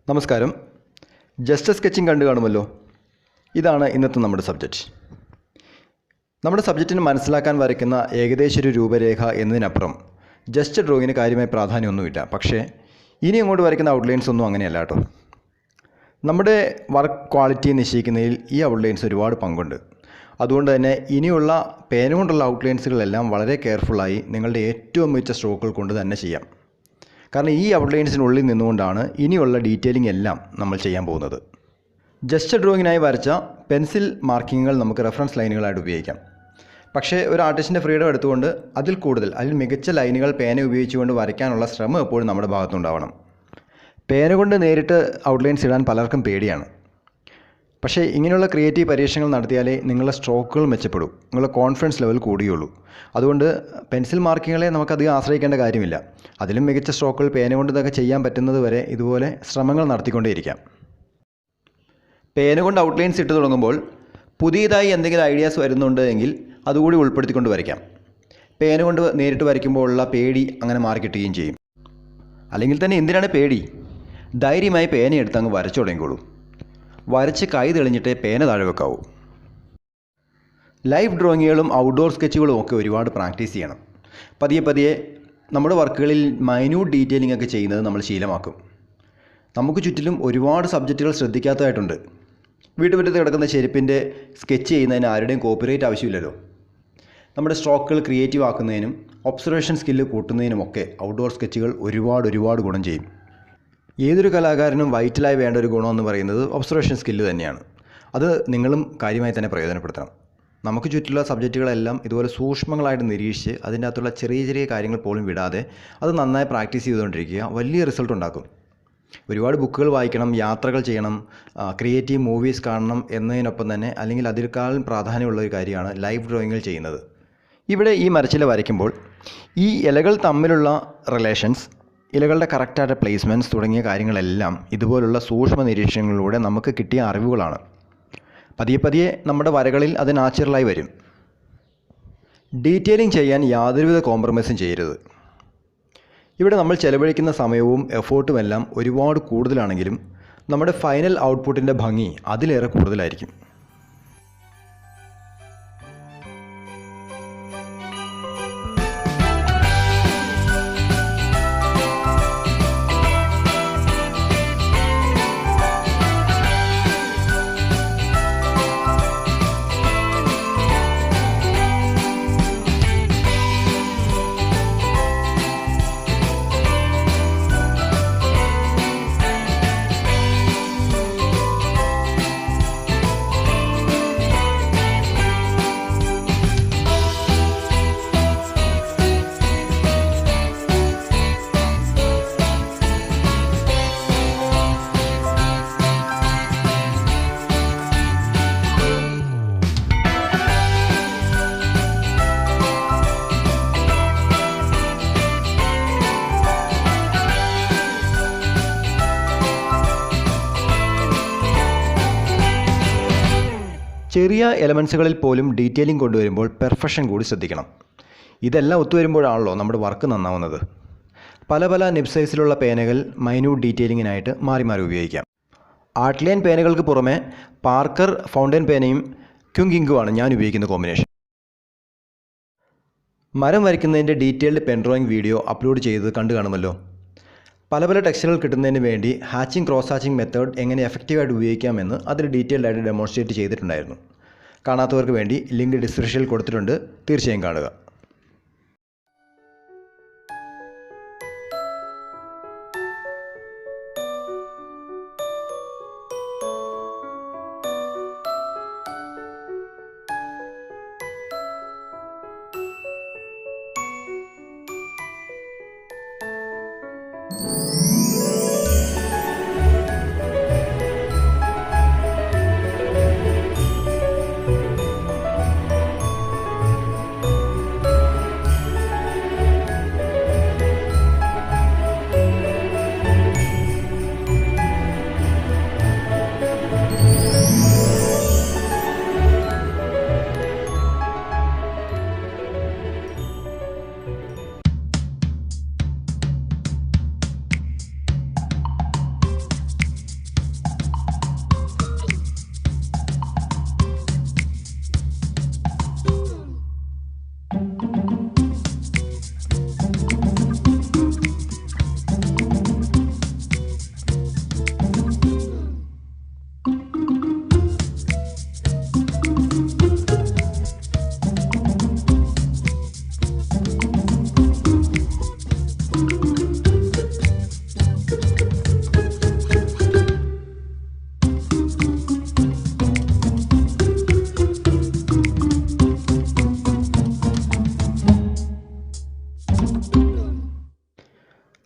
നമസ്കാരം. Just sketching കണ്ടു കാണുമല്ലോ. ഇതാണ് ഇന്നത്തെ നമ്മുടെ സബ്ജക്റ്റ്. നമ്മുടെ സബ്ജക്റ്റിന് മനസ്സിലാക്കാൻ വരയ്ക്കുന്ന ഏകദേശം ഒരു രൂപരേഖ എന്നതിനപ്പുറം ജസ്റ്റ് ഡ്രോയിങ്ങിന് കാര്യമായ പ്രാധാന്യമൊന്നുമില്ല. പക്ഷേ ഇനി അങ്ങോട്ട് വരയ്ക്കുന്ന ഔട്ട്ലൈൻസ് ഒന്നും അങ്ങനെയല്ല കേട്ടോ. നമ്മുടെ വർക്ക് ക്വാളിറ്റി നിശ്ചയിക്കുന്നതിൽ ഈ ഔട്ട്ലൈൻസ് ഒരുപാട് പങ്കുണ്ട്. അതുകൊണ്ട് തന്നെ ഇനിയുള്ള പേന കൊണ്ടുള്ള ഔട്ട്ലൈൻസുകളെല്ലാം വളരെ കെയർഫുള്ളായി നിങ്ങളുടെ ഏറ്റവും മികച്ച സ്ട്രോക്കുകൾ കൊണ്ട് തന്നെ ചെയ്യാം. കാരണം ഈ ഔട്ട്ലൈൻസിനുള്ളിൽ നിന്നുകൊണ്ടാണ് ഇനിയുള്ള ഡീറ്റെയിലിംഗ് എല്ലാം നമ്മൾ ചെയ്യാൻ പോകുന്നത്. ജസ്റ്റ് ഡ്രോയിങ്ങിനായി വരച്ച പെൻസിൽ മാർക്കിങ്ങുകൾ നമുക്ക് റെഫറൻസ് ലൈനുകളായിട്ട് ഉപയോഗിക്കാം. പക്ഷേ ഒരു ആർട്ടിസ്റ്റിൻ്റെ ഫ്രീഡം എടുത്തുകൊണ്ട് അതിൽ മികച്ച ലൈനുകൾ പേന ഉപയോഗിച്ചുകൊണ്ട് വരയ്ക്കാനുള്ള ശ്രമം എപ്പോഴും നമ്മുടെ ഭാഗത്തുണ്ടാവണം. പേന കൊണ്ട് നേരിട്ട് ഔട്ട്ലൈൻസ് ഇടാൻ പലർക്കും പേടിയാണ്. പക്ഷേ ഇങ്ങനെയുള്ള ക്രിയേറ്റീവ് പരീക്ഷണങ്ങൾ നടത്തിയാലേ നിങ്ങളുടെ സ്ട്രോക്കുകൾ മെച്ചപ്പെടൂ, നിങ്ങളുടെ കോൺഫിഡൻസ് ലെവൽ കൂടുകയുള്ളൂ. അതുകൊണ്ട് പെൻസിൽ മാർക്കിങ്ങുകളെ നമുക്കധികം ആശ്രയിക്കേണ്ട കാര്യമില്ല. അതിലും മികച്ച സ്ട്രോക്കുകൾ പേന കൊണ്ട് ഇതൊക്കെ ചെയ്യാൻ പറ്റുന്നത് വരെ ഇതുപോലെ ശ്രമങ്ങൾ നടത്തിക്കൊണ്ടേയിരിക്കാം. പേന കൊണ്ട് ഔട്ട്ലൈൻസ് ഇട്ട് തുടങ്ങുമ്പോൾ പുതിയതായി എന്തെങ്കിലും ഐഡിയാസ് വരുന്നുണ്ട് എങ്കിൽ അതുകൂടി ഉൾപ്പെടുത്തിക്കൊണ്ട് വരയ്ക്കാം. പേന കൊണ്ട് നേരിട്ട് വരയ്ക്കുമ്പോഴുള്ള പേടി അങ്ങനെ മാറിക്കിട്ടുകയും ചെയ്യും. അല്ലെങ്കിൽ തന്നെ എന്തിനാണ് പേടി? ധൈര്യമായി പേനയെടുത്ത് അങ്ങ് വരച്ചു തുടങ്ങിക്കോളൂ. വരച്ച് കൈ തെളിഞ്ഞിട്ടേ പേന താഴെ വെക്കാവൂ. ലൈവ് ഡ്രോയിങ്ങുകളും ഔട്ട്ഡോർ സ്കെച്ചുകളും ഒക്കെ ഒരുപാട് പ്രാക്ടീസ് ചെയ്യണം. പതിയെ നമ്മുടെ വർക്കുകളിൽ മൈന്യൂട്ട് ഡീറ്റെയിലിംഗ് ഒക്കെ ചെയ്യുന്നത് നമ്മൾ ശീലമാക്കും. നമുക്ക് ചുറ്റിലും ഒരുപാട് സബ്ജക്റ്റുകൾ ശ്രദ്ധിക്കാത്തതായിട്ടുണ്ട്. വീട്ടുമുറ്റത്ത് കിടക്കുന്ന ചെരുപ്പിൻ്റെ സ്കെച്ച് ചെയ്യുന്നതിന് ആരുടെയും കോപ്പിറൈറ്റ് ആവശ്യമില്ലല്ലോ. നമ്മുടെ സ്ട്രോക്കുകൾ ക്രിയേറ്റീവ് ആക്കുന്നതിനും ഒബ്സർവേഷൻ സ്കില്ല് കൂട്ടുന്നതിനുമൊക്കെ ഔട്ട്ഡോർ സ്കെച്ചുകൾ ഒരുപാട് ഗുണം ചെയ്യും. ഏതൊരു കലാകാരനും വൈറ്റലായി വേണ്ട ഒരു ഗുണമെന്ന് പറയുന്നത് ഒബ്സർവേഷൻ സ്കില്ല് തന്നെയാണ്. അത് നിങ്ങളും കാര്യമായി തന്നെ പ്രയോജനപ്പെടുത്തണം. നമുക്ക് ചുറ്റുള്ള സബ്ജക്റ്റുകളെല്ലാം ഇതുപോലെ സൂക്ഷ്മങ്ങളായിട്ട് നിരീക്ഷിച്ച് അതിൻ്റെ അകത്തുള്ള ചെറിയ കാര്യങ്ങൾ പോലും വിടാതെ അത് നന്നായി പ്രാക്ടീസ് ചെയ്തുകൊണ്ടിരിക്കുക. വലിയ റിസൾട്ട് ഉണ്ടാക്കും. ഒരുപാട് ബുക്കുകൾ വായിക്കണം, യാത്രകൾ ചെയ്യണം, ക്രിയേറ്റീവ് മൂവീസ് കാണണം എന്നതിനൊപ്പം തന്നെ അല്ലെങ്കിൽ അതിനേക്കാളും പ്രാധാന്യമുള്ള ഒരു കാര്യമാണ് ലൈവ് ഡ്രോയിങ്ങുകൾ ചെയ്യുന്നത്. ഇവിടെ ഈ മരച്ചില വരയ്ക്കുമ്പോൾ ഈ ഇലകൾ തമ്മിലുള്ള റിലേഷൻസ്, ഇലകളുടെ കറക്റ്റായിട്ട് പ്ലേസ്മെൻറ്റ്സ് തുടങ്ങിയ കാര്യങ്ങളെല്ലാം ഇതുപോലുള്ള സൂക്ഷ്മ നിരീക്ഷണങ്ങളിലൂടെ നമുക്ക് കിട്ടിയ അറിവുകളാണ്. പതിയെ നമ്മുടെ വരകളിൽ അത് നാച്ചുറലായി വരും. ഡീറ്റെയിലിംഗ് ചെയ്യാൻ യാതൊരുവിധ കോംപ്രമൈസും ചെയ്യരുത്. ഇവിടെ നമ്മൾ ചെലവഴിക്കുന്ന സമയവും എഫേർട്ടും എല്ലാം ഒരുപാട് കൂടുതലാണെങ്കിലും നമ്മുടെ ഫൈനൽ ഔട്ട്പുട്ടിൻ്റെ ഭംഗി അതിലേറെ കൂടുതലായിരിക്കും. ചെറിയ എലമെൻസുകളിൽ പോലും ഡീറ്റെയിലിംഗ് കൊണ്ടുവരുമ്പോൾ പെർഫെക്ഷൻ കൂടി ശ്രദ്ധിക്കണം. ഇതെല്ലാം ഒത്തുവരുമ്പോഴാണല്ലോ നമ്മുടെ വർക്ക് നന്നാവുന്നത്. പല നിബ് സൈസിലുള്ള പേനകൾ മൈന്യൂട്ട് ഡീറ്റെയിലിങ്ങിനായിട്ട് മാറി ഉപയോഗിക്കാം. ആർട്ട് ലൈൻ പേനകൾക്ക് പുറമെ പാർക്കർ ഫൗണ്ടൻ പേനയും ക്യുങ് ഇങ്കുമാണ് ഞാൻ ഉപയോഗിക്കുന്ന കോമ്പിനേഷൻ. മരം വരയ്ക്കുന്നതിൻ്റെ detailed pen drawing video upload ചെയ്തത് കണ്ടു കാണുമല്ലോ. പല ടെക്സ്റ്റുകൾ കിട്ടുന്നതിന് വേണ്ടി ഹാച്ചിങ് ക്രോസ് ഹാച്ചിങ് മെത്തേഡ് എങ്ങനെ എഫക്റ്റീവായിട്ട് ഉപയോഗിക്കാമെന്ന് അതിൽ ഡീറ്റെയിൽഡായിട്ട് ഡെമോൺസ്ട്രേറ്റ് ചെയ്തിട്ടുണ്ടായിരുന്നു. കാണാത്തവർക്ക് വേണ്ടി ലിങ്ക് ഡിസ്ക്രിപ്ഷനിൽ കൊടുത്തിട്ടുണ്ട്, തീർച്ചയായും കാണുക.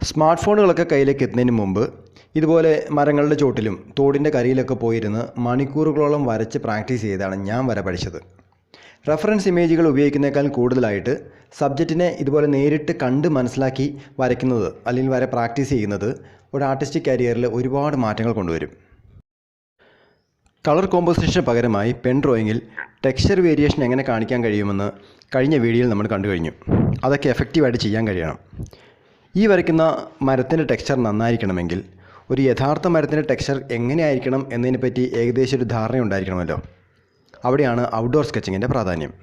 സ്മാർട്ട് ഫോണുകളൊക്കെ കയ്യിലേക്ക് എത്തുന്നതിന് മുമ്പ് ഇതുപോലെ മരങ്ങളുടെ ചോട്ടിലും തോടിൻ്റെ കരയിലൊക്കെ പോയിരുന്ന് മണിക്കൂറുകളോളം വരച്ച് പ്രാക്ടീസ് ചെയ്താണ് ഞാൻ വര പഠിച്ചത്. റെഫറൻസ് ഇമേജുകൾ ഉപയോഗിക്കുന്നതിനേക്കാൾ കൂടുതലായിട്ട് സബ്ജക്റ്റിനെ ഇതുപോലെ നേരിട്ട് കണ്ട് മനസ്സിലാക്കി വരയ്ക്കുന്നത് അല്ലെങ്കിൽ വര പ്രാക്ടീസ് ചെയ്യുന്നത് ഒരു ആർട്ടിസ്റ്റിക് കരിയറിൽ ഒരുപാട് മാറ്റങ്ങൾ കൊണ്ടുവരും. കളർ കോമ്പോസിഷന് പകരമായി പെൻ ഡ്രോയിങ്ങിൽ ടെക്സ്ചർ വേരിയേഷൻ എങ്ങനെ കാണിക്കാൻ കഴിയുമെന്ന് കഴിഞ്ഞ വീഡിയോയിൽ നമ്മൾ കണ്ടു കഴിഞ്ഞു. അതൊക്കെ എഫക്റ്റീവായിട്ട് ചെയ്യാൻ കഴിയണം. ഈ വരയ്ക്കുന്ന മരത്തിൻ്റെ ടെക്സ്ചർ നന്നായിരിക്കണമെങ്കിൽ ഒരു യഥാർത്ഥ മരത്തിൻ്റെ ടെക്സ്ചർ എങ്ങനെയായിരിക്കണം എന്നതിനെപ്പറ്റി ഏകദേശം ഒരു ധാരണ ഉണ്ടായിരിക്കണമല്ലോ. അവിടെയാണ് ഔട്ട്ഡോർ സ്കെച്ചിങ്ങിൻ്റെ പ്രാധാന്യം.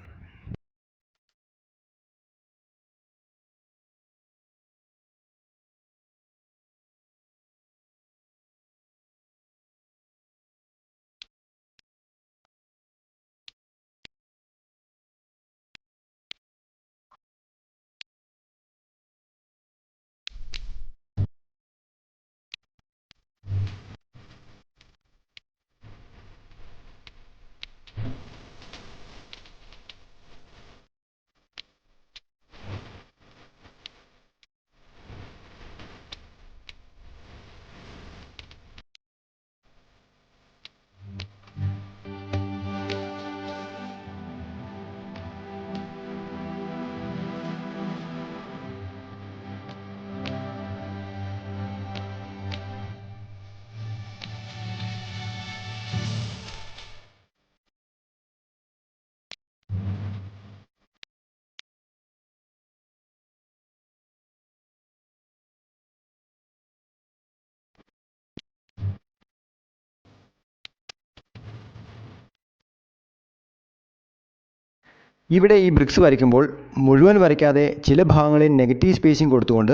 ഇവിടെ ഈ ബ്രിക്സ് വരയ്ക്കുമ്പോൾ മുഴുവൻ വരയ്ക്കാതെ ചില ഭാഗങ്ങളിൽ നെഗറ്റീവ് സ്പേസിംഗ് കൊടുത്തുകൊണ്ട്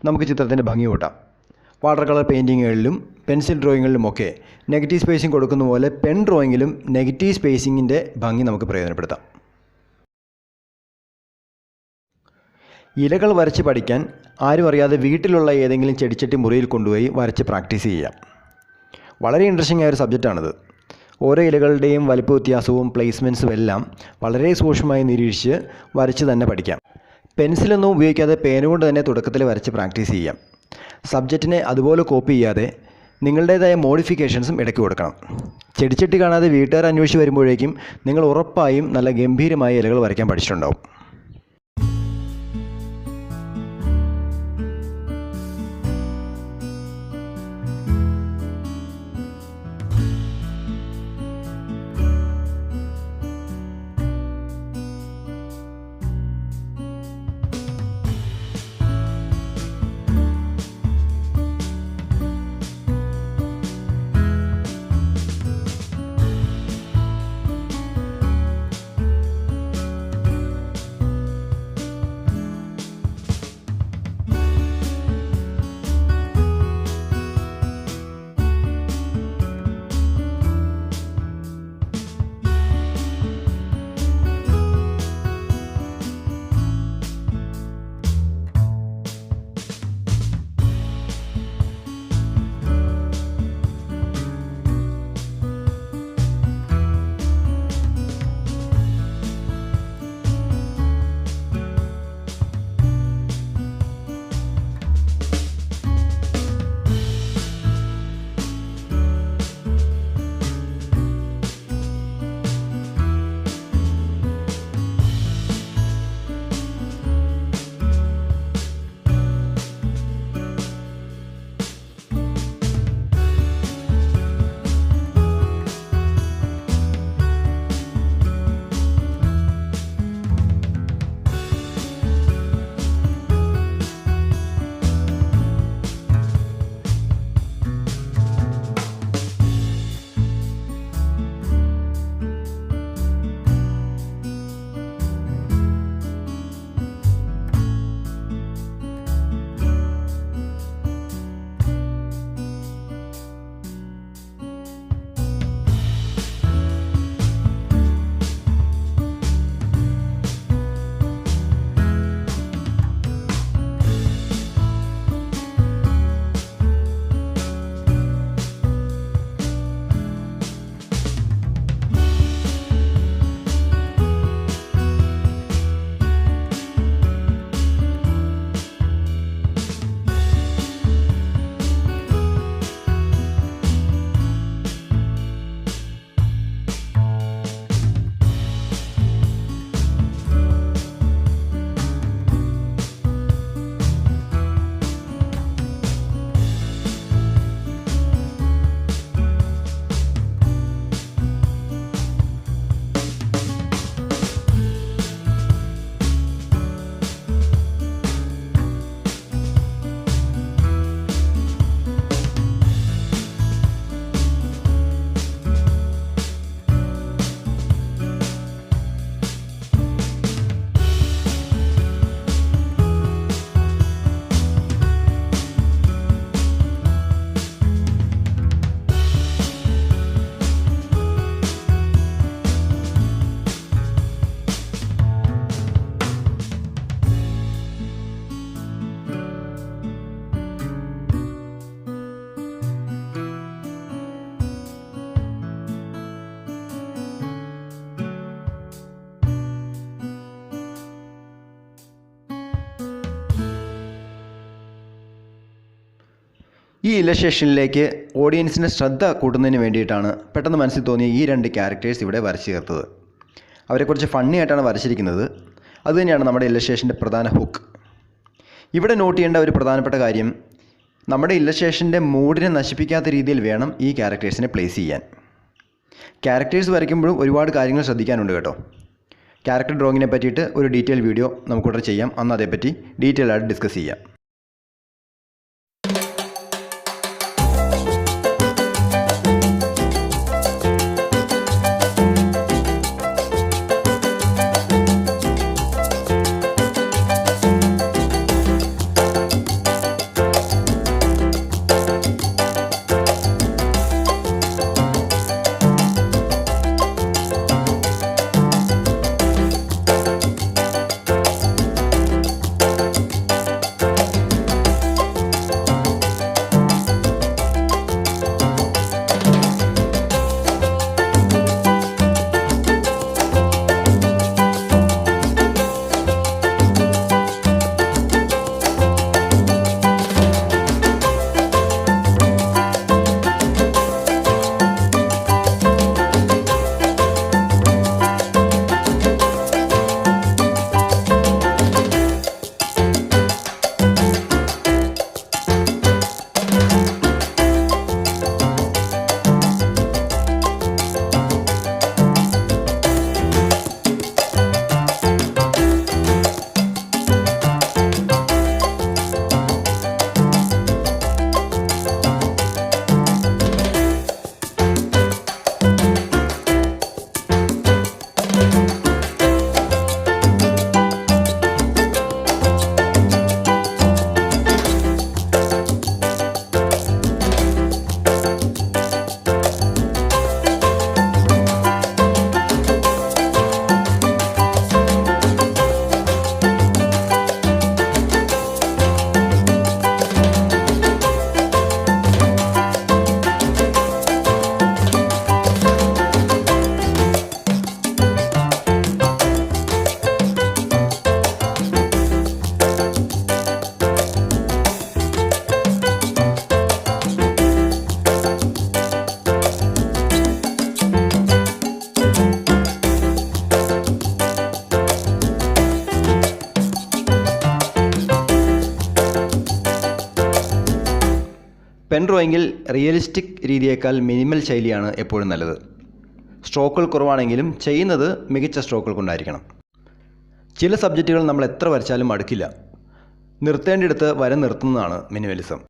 നമുക്ക് ചിത്രത്തിൻ്റെ ഭംഗി കൂട്ടാം. വാട്ടർ കളർ പെയിൻറ്റിങ്ങുകളിലും പെൻസിൽ ഡ്രോയിങ്ങുകളിലുമൊക്കെ നെഗറ്റീവ് സ്പേസിംഗ് കൊടുക്കുന്ന പോലെ പെൻ ഡ്രോയിങ്ങിലും നെഗറ്റീവ് സ്പേസിങ്ങിൻ്റെ ഭംഗി നമുക്ക് പ്രയോജനപ്പെടുത്താം. ഇലകൾ വരച്ച് പഠിക്കാൻ ആരും അറിയാതെ വീട്ടിലുള്ള ഏതെങ്കിലും ചെടിച്ചട്ടി മുറിയിൽ കൊണ്ടുപോയി വരച്ച് പ്രാക്ടീസ് ചെയ്യാം. വളരെ ഇൻട്രസ്റ്റിംഗ് ആയ ഒരു സബ്ജക്റ്റാണിത്. ഓരോ ഇലകളുടെയും വലിപ്പ വ്യത്യാസവും പ്ലേസ്മെൻറ്റ്സും എല്ലാം വളരെ സൂക്ഷ്മമായി നിരീക്ഷിച്ച് വരച്ച് തന്നെ പഠിക്കാം. പെൻസിലൊന്നും ഉപയോഗിക്കാതെ പേനുകൊണ്ട് തന്നെ തുടക്കത്തിൽ വരച്ച് പ്രാക്ടീസ് ചെയ്യാം. സബ്ജക്റ്റിനെ അതുപോലെ കോപ്പി ചെയ്യാതെ നിങ്ങളുടേതായ മോഡിഫിക്കേഷൻസും ഇടയ്ക്ക് കൊടുക്കണം. ചെടിച്ചട്ടി കാണാതെ വീട്ടുകാർ അന്വേഷിച്ച് വരുമ്പോഴേക്കും നിങ്ങൾ ഉറപ്പായും നല്ല ഗംഭീരമായ ഇലകൾ വരയ്ക്കാൻ പഠിച്ചിട്ടുണ്ടാവും. ഈ ഇല്ലസ്ട്രേഷനിലേക്ക് ഓഡിയൻസിൻ്റെ ശ്രദ്ധ കൂട്ടുന്നതിന് വേണ്ടിയിട്ടാണ് പെട്ടെന്ന് മനസ്സിൽ തോന്നിയ ഈ 2 ക്യാരക്ടേഴ്സ് ഇവിടെ വരച്ചു ചേർത്തത്. അവരെക്കുറിച്ച് ഫണ്ണി ആയിട്ടാണ് വരച്ചിരിക്കുന്നത്. അതുതന്നെയാണ് നമ്മുടെ ഇല്ലസ്ട്രേഷൻ്റെ പ്രധാന ഹുക്ക്. ഇവിടെ നോട്ട് ചെയ്യേണ്ട ഒരു പ്രധാനപ്പെട്ട കാര്യം, നമ്മുടെ ഇല്ലസ്ട്രേഷൻ്റെ മൂഡിനെ നശിപ്പിക്കാത്ത രീതിയിൽ വേണം ഈ ക്യാരക്ടേഴ്സിനെ പ്ലേസ് ചെയ്യാൻ. ക്യാരക്ടേഴ്സ് വരയ്ക്കുമ്പോഴും ഒരുപാട് കാര്യങ്ങൾ ശ്രദ്ധിക്കാനുണ്ട് കേട്ടോ. ക്യാരക്ടർ ഡ്രോയിങ്ങിനെ പറ്റിയിട്ട് ഒരു ഡീറ്റെയിൽ വീഡിയോ നമുക്കിവിടെ ചെയ്യാം. അന്ന് അതേപ്പറ്റി ഡീറ്റെയിൽ ആയിട്ട് ഡിസ്കസ് ചെയ്യാം. പെൻ ഡ്രോയിങ്ങിൽ റിയലിസ്റ്റിക് രീതിയേക്കാൾ മിനിമൽ ശൈലിയാണ് എപ്പോഴും നല്ലത്. സ്ട്രോക്കുകൾ കുറവാണെങ്കിലും ചെയ്യുന്നത് മികച്ച സ്ട്രോക്കുകൾ കൊണ്ടായിരിക്കണം. ചില സബ്ജക്റ്റുകൾ നമ്മൾ എത്ര വരച്ചാലും മടുക്കില്ല. നിർത്തേണ്ടിടത്ത് വര നിർത്തുന്നതാണ് minimalism.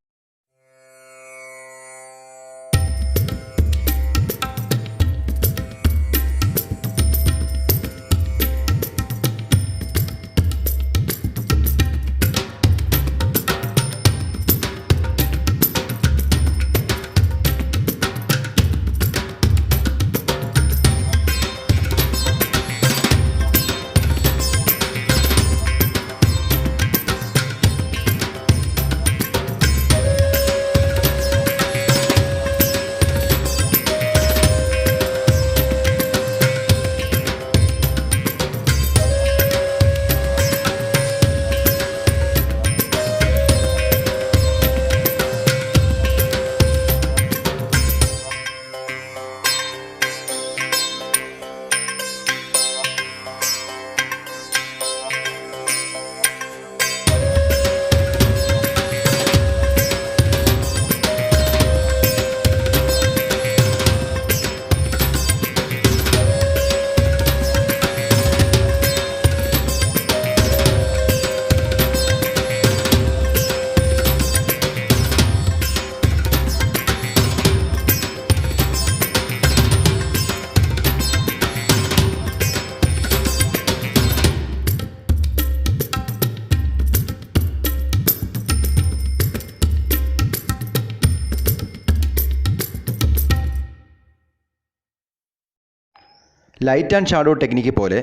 Light and shadow technique പോലെ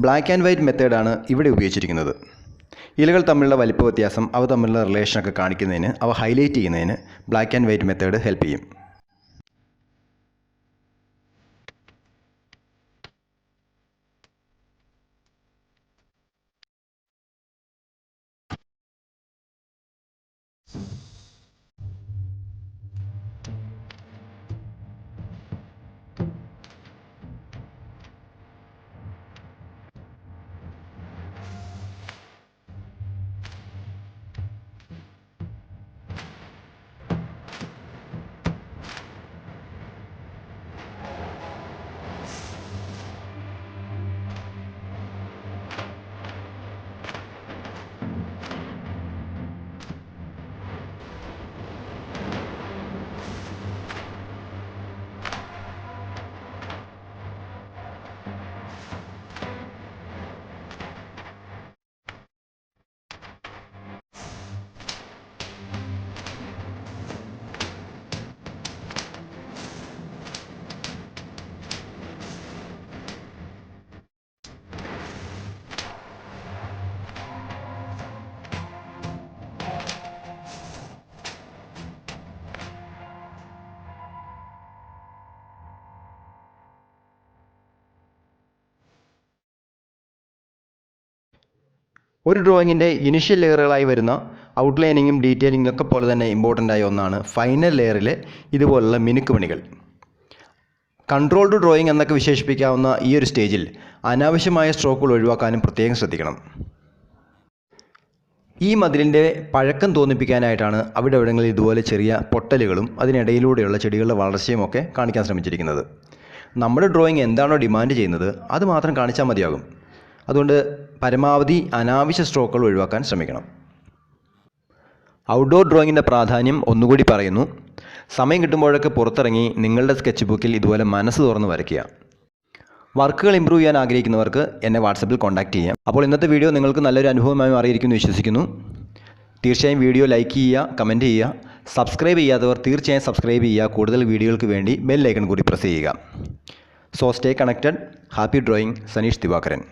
ബ്ലാക്ക് ആൻഡ് വൈറ്റ് മെത്തേഡാണ് ഇവിടെ ഉപയോഗിച്ചിരിക്കുന്നത്. ഇലകൾ തമ്മിലുള്ള വലിപ്പ വ്യത്യാസം, അവ തമ്മിലുള്ള റിലേഷനൊക്കെ കാണിക്കുന്നതിന്, അവ ഹൈലൈറ്റ് ചെയ്യുന്നതിന് black and white method help ചെയ്യും. ഒരു ഡ്രോയിങ്ങിൻ്റെ ഇനിഷ്യൽ ലെയറുകളായി വരുന്ന ഔട്ട്ലൈനിങ്ങും ഡീറ്റെയിലിംഗും ഒക്കെ പോലെ തന്നെ ഇമ്പോർട്ടൻ്റ് ആയ ഒന്നാണ് ഫൈനൽ ലെയറിലെ ഇതുപോലുള്ള മിനുക്ക് പണികൾ. കൺട്രോൾഡ് ഡ്രോയിങ് എന്നൊക്കെ വിശേഷിപ്പിക്കാവുന്ന ഈ ഒരു സ്റ്റേജിൽ അനാവശ്യമായ സ്ട്രോക്കുകൾ ഒഴിവാക്കാനും പ്രത്യേകം ശ്രദ്ധിക്കണം. ഈ മതിലിൻ്റെ പഴക്കം തോന്നിപ്പിക്കാനായിട്ടാണ് അവിടെ എവിടെങ്ങളിൽ ഇതുപോലെ ചെറിയ പൊട്ടലുകളും അതിനിടയിലൂടെയുള്ള ചെടികളുടെ വളർച്ചയും ഒക്കെ കാണിക്കാൻ ശ്രമിച്ചിരിക്കുന്നത്. നമ്മുടെ ഡ്രോയിങ് എന്താണോ ഡിമാൻഡ് ചെയ്യുന്നത് അത് മാത്രം കാണിച്ചാൽ മതിയാകും. അതുകൊണ്ട് പരമാവധി അനാവശ്യ സ്ട്രോക്കുകൾ ഒഴിവാക്കാൻ ശ്രമിക്കണം. ഔട്ട്ഡോർ ഡ്രോയിങ്ങിൻ്റെ പ്രാധാന്യം ഒന്നുകൂടി പറയുന്നു. സമയം കിട്ടുമ്പോഴൊക്കെ പുറത്തിറങ്ങി നിങ്ങളുടെ സ്കെച്ച് ബുക്കിൽ ഇതുപോലെ മനസ്സ് തുറന്ന് വരയ്ക്കുക. വർക്കുകൾ ഇമ്പ്രൂവ് ചെയ്യാൻ ആഗ്രഹിക്കുന്നവർക്ക് എന്നെ വാട്സപ്പിൽ കോൺടാക്റ്റ് ചെയ്യാം. അപ്പോൾ ഇന്നത്തെ വീഡിയോ നിങ്ങൾക്ക് നല്ലൊരു അനുഭവമായി മാറിയിരിക്കുമെന്ന് വിശ്വസിക്കുന്നു. തീർച്ചയായും വീഡിയോ ലൈക്ക് ചെയ്യുക, കമൻറ്റ് ചെയ്യുക. സബ്സ്ക്രൈബ് ചെയ്യാത്തവർ തീർച്ചയായും സബ്സ്ക്രൈബ് ചെയ്യുക. കൂടുതൽ വീഡിയോകൾക്ക് വേണ്ടി ബെൽ ഐക്കൺ കൂടി പ്രസ് ചെയ്യുക. So stay connected. Happy drawing. Saneesh Divakaran.